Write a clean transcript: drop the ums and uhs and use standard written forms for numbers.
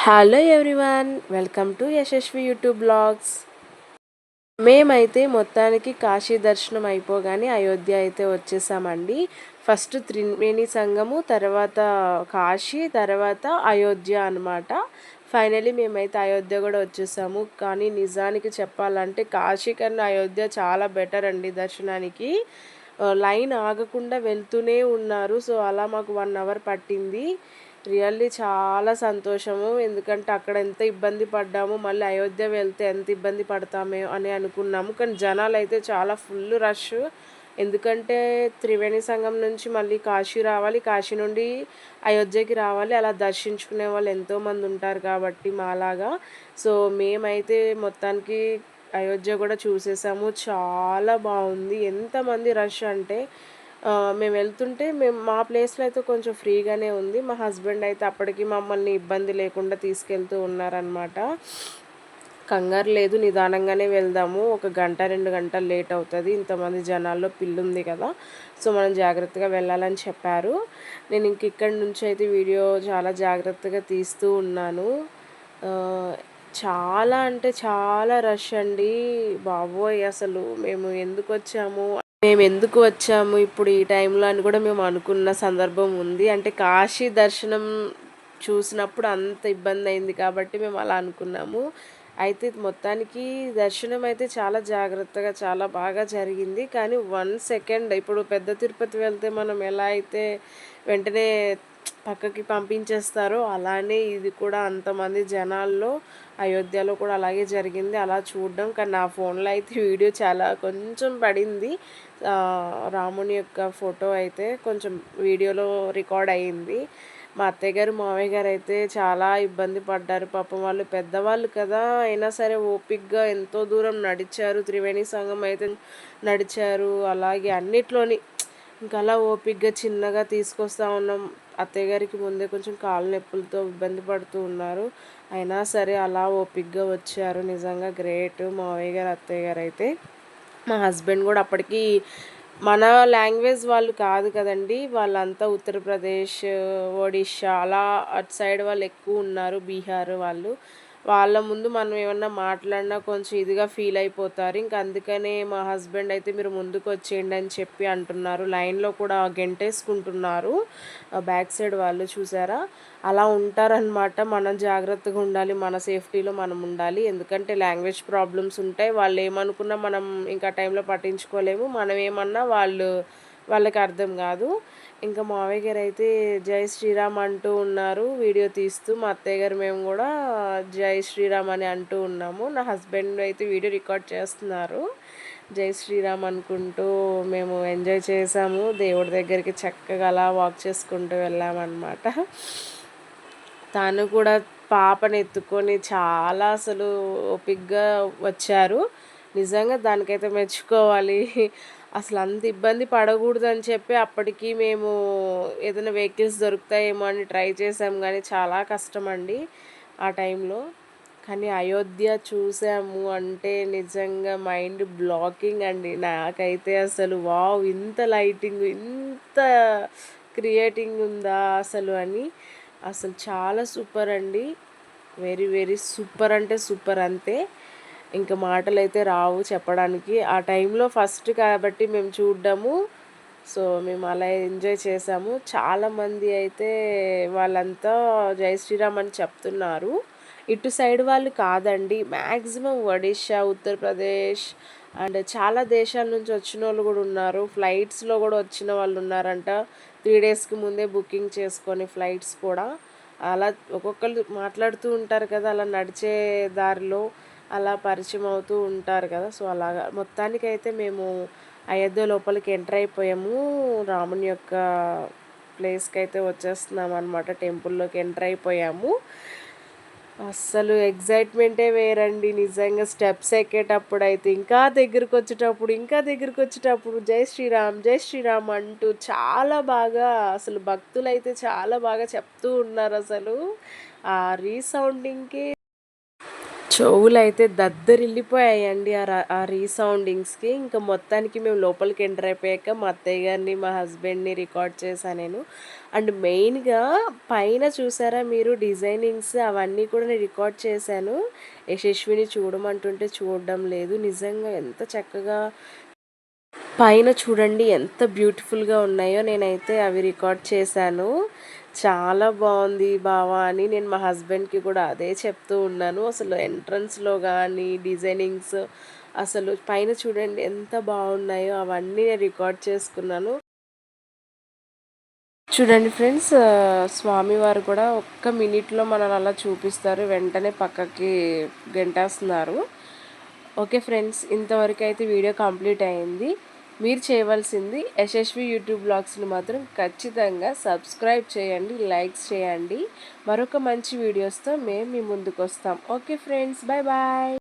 Hello everyone, welcome to Yashasvi YouTube vlogs. మేమైతే మొత్తానికి కాశీ దర్శనం అయిపోగానే అయోధ్య అయితే వచ్చేసామండి. ఫస్ట్ త్రివేణి సంగము, తర్వాత కాశీ, తర్వాత అయోధ్య అనమాట. ఫైనలీ మేమైతే అయోధ్య కూడా వచ్చేసాము. కానీ నిజానికి చెప్పాలంటే కాశీ కన్నా అయోధ్య చాలా బెటర్ అండి దర్శనానికి. లైన్ ఆగకుండా వెళ్తూనే ఉన్నారు. సో అలా మాకు 1 అవర్ పట్టింది. రియల్లీ చాలా సంతోషము. ఎందుకంటే అక్కడ ఎంత ఇబ్బంది పడ్డాము, మళ్ళీ అయోధ్య వెళ్తే ఎంత ఇబ్బంది పడతామే అని అనుకున్నాము. కానీ జనాలైతే చాలా ఫుల్ రష్. ఎందుకంటే త్రివేణి సంగం నుంచి మళ్ళీ కాశీ రావాలి, కాశీ నుండి అయోధ్యకి రావాలి. అలా దర్శించుకునే వాళ్ళు ఎంతోమంది ఉంటారు కాబట్టి మాలాగా. సో మేమైతే మొత్తానికి అయోధ్య కూడా చూసేసాము. చాలా బాగుంది. ఎంతమంది రష్ అంటే మేము వెళ్తుంటే మా ప్లేస్లో అయితే కొంచెం ఫ్రీగానే ఉంది. మా హస్బెండ్ అయితే అప్పటికి మమ్మల్ని ఇబ్బంది లేకుండా తీసుకెళ్తూ ఉన్నారనమాట. కంగారు లేదు, నిదానంగానే వెళ్దాము, 1 గంట 2 గంటలు లేట్ అవుతుంది, ఇంతమంది జనాల్లో పిల్లుంది కదా, సో మనం జాగ్రత్తగా వెళ్ళాలని చెప్పారు. నేను ఇంక ఇక్కడి నుంచి అయితే వీడియో చాలా జాగ్రత్తగా తీస్తూ ఉన్నాను. చాలా అంటే చాలా రష్ అండి బాబోయ్. అసలు మేము ఎందుకు వచ్చాము ఇప్పుడు ఈ టైంలో అని కూడా మేము అనుకున్న సందర్భం ఉంది. అంటే కాశీ దర్శనం చూసినప్పుడు అంత ఇబ్బంది అయింది కాబట్టి మేము అలా అనుకున్నాము. అయితే మొత్తానికి దర్శనం అయితే చాలా జాగ్రత్తగా చాలా బాగా జరిగింది. కానీ 1 సెకండ్, ఇప్పుడు పెద్ద తిరుపతి వెళ్తే మనం ఎలా అయితే వెంటనే పక్కకి పంపించేస్తారో అలానే ఇది కూడా అంతమంది జనాల్లో అయోధ్యలో కూడా అలాగే జరిగింది. అలా చూడడం, కానీ నా ఫోన్లో అయితే వీడియో చాలా కొంచెం పడింది. రాముని యొక్క ఫోటో అయితే కొంచెం వీడియోలో రికార్డ్ అయ్యింది. మా అత్తయ్య గారు మామయ్య గారు అయితే చాలా ఇబ్బంది పడ్డారు. పాపం వాళ్ళు పెద్దవాళ్ళు కదా, అయినా సరే ఓపిక్గా ఎంతో దూరం నడిచారు. త్రివేణి సంగం అయితే నడిచారు. అలాగే అన్నిట్లోని ఇంకా అలా ఓపిక్గా చిన్నగా తీసుకొస్తా ఉన్నాం. అత్తయ్య గారికి ముందే కొంచెం కాళ్ళ నొప్పులతో ఇబ్బంది పడుతూ ఉన్నారు. అయినా సరే అలా ఓపిక్గా వచ్చారు. నిజంగా గ్రేట్ మావయ్య గారు అత్తయ్య గారు అయితే. మా హస్బెండ్ కూడా అప్పటికి మన లాంగ్వేజ్ వాళ్ళు కాదు కదండి, వాళ్ళంతా ఉత్తరప్రదేశ్, ఒడిషా అలా అటు సైడ్ వాళ్ళు ఎక్కువ ఉన్నారు, బీహార్ వాళ్ళు. వాళ్ళ ముందు మనం ఏమన్నా మాట్లాడినా కొంచెం ఇదిగా ఫీల్ అయిపోతారు. ఇంక అందుకనే మా హస్బెండ్ అయితే మీరు ముందుకు వచ్చేయండి అని చెప్పి అంటున్నారు. లైన్లో కూడా గెంటేసుకుంటున్నారు బ్యాక్ సైడ్ వాళ్ళు, చూసారా? అలా ఉంటారనమాట. మనం జాగ్రత్తగా ఉండాలి, మన సేఫ్టీలో మనం ఉండాలి. ఎందుకంటే లాంగ్వేజ్ ప్రాబ్లమ్స్ ఉంటాయి. వాళ్ళు ఏమనుకున్నా మనం ఇంకా టైంలో పట్టించుకోలేము. మనం ఏమన్నా వాళ్ళకి అర్థం కాదు. ఇంకా మావయ్య గారు అయితే జై శ్రీరామ్ అంటూ ఉన్నారు వీడియో తీస్తూ. మా అత్తయ్య గారు మేము కూడా జై శ్రీరామ్ అని అంటూ ఉన్నాము. నా హస్బెండ్ అయితే వీడియో రికార్డ్ చేస్తున్నారు. జై శ్రీరామ్ అనుకుంటూ మేము ఎంజాయ్ చేసాము. దేవుడి దగ్గరికి చక్కగా అలా వాక్ చేసుకుంటూ వెళ్ళామన్నమాట. తను కూడా పాపని ఎత్తుకొని చాలా అసలు ఓపిక్గా వచ్చారు. నిజంగా దానికైతే మెచ్చుకోవాలి. అసలు అంత ఇబ్బంది పడకూడదని చెప్పి అప్పటికి మేము ఏదైనా వెహికల్స్ దొరుకుతాయేమో అని ట్రై చేసాం, కానీ చాలా కష్టమండి ఆ టైంలో. కానీ అయోధ్య చూసాము అంటే నిజంగా మైండ్ బ్లాకింగ్ అండి నాకైతే. అసలు వావ్, ఇంత లైటింగ్, ఇంత క్రియేటింగ్ ఉందా అసలు అని. అసలు చాలా సూపర్ అండి. వెరీ వెరీ సూపర్ అంటే సూపర్ అంతే. ఇంకా మాటలైతే రావు చెప్పడానికి. ఆ టైంలో ఫస్ట్ కాబట్టి మేము చూడ్డము. సో మేము అలా ఎంజాయ్ చేసాము. చాలామంది అయితే వాళ్ళంతా జై శ్రీరామ్ అని చెప్తున్నారు. ఇటు సైడ్ వాళ్ళు కాదండి, మ్యాక్సిమం ఒడిషా, ఉత్తరప్రదేశ్ అండ్ చాలా దేశాల నుంచి వచ్చిన వాళ్ళు కూడా ఉన్నారు. ఫ్లైట్స్లో కూడా వచ్చిన వాళ్ళు ఉన్నారంట. 3 డేస్కి ముందే బుకింగ్ చేసుకొని ఫ్లైట్స్ కూడా. అలా ఒక్కొక్కరు మాట్లాడుతూ ఉంటారు కదా, అలా నడిచే దారిలో అలా పరిచయం అవుతూ ఉంటారు కదా. సో అలాగా మొత్తానికైతే మేము అయోధ్య లోపలికి ఎంటర్ అయిపోయాము. రాముని యొక్క ప్లేస్కి అయితే వచ్చేస్తున్నాం అనమాట. టెంపుల్లోకి ఎంటర్ అయిపోయాము. అస్సలు ఎగ్జైట్మెంటే వేరండి నిజంగా. స్టెప్స్ ఎక్కేటప్పుడు అయితే ఇంకా దగ్గరికి వచ్చేటప్పుడు జై శ్రీరామ్ జై శ్రీరామ్ అంటూ చాలా బాగా అసలు భక్తులైతే చాలా బాగా చెప్తూ ఉన్నారు. అసలు ఆ రీసౌండింగ్కి చెవులైతే దద్దరిల్లిపోయాయండి ఆ రీసౌండింగ్స్‌కి. ఇంకా మొత్తానికి మేము లోపలికి ఎంటర్ అయిపోయాక మా అత్తయ్య గారిని, మా హస్బెండ్‌ని రికార్డ్ చేశా నేను. అండ్ మెయిన్‌గా పైన చూసారా మీరు డిజైనింగ్స్ అవన్నీ కూడా నేను రికార్డ్ చేశాను. యశస్విని చూడమంటుంటే చూడడం లేదు. నిజంగా ఎంత చక్కగా పైన చూడండి ఎంత బ్యూటిఫుల్‌గా ఉన్నాయో. నేనైతే అవి రికార్డ్ చేశాను. చాలా బావుంది బావ అని నేను మా హస్బెండ్‌కి కూడా అదే చెప్తూ ఉన్నాను. అసలు ఎంట్రన్స్‌లో గానీ, డిజైనింగ్స్ అసలు పైన చూడండి ఎంత బావున్నాయో అవన్నీ నేను రికార్డ్ చేసుకున్నాను. చూడండి ఫ్రెండ్స్, స్వామివారు కూడా ఒక్క మినిట్‌లో మనల్ని అలా చూపిస్తారు. వెంటనే పక్కకి గెంటేస్తున్నారు. ఓకే ఫ్రెండ్స్, ఇంతవరకైతే వీడియో కంప్లీట్ అయింది. మీరు చేయవలసింది యశస్వి యూట్యూబ్ బ్లాగ్స్‌ని మాత్రం ఖచ్చితంగా సబ్స్క్రైబ్ చేయండి, లైక్స్ చేయండి. మరొక మంచి వీడియోస్‌తో మేము మీ ముందుకొస్తాం. Okay friends, bye bye.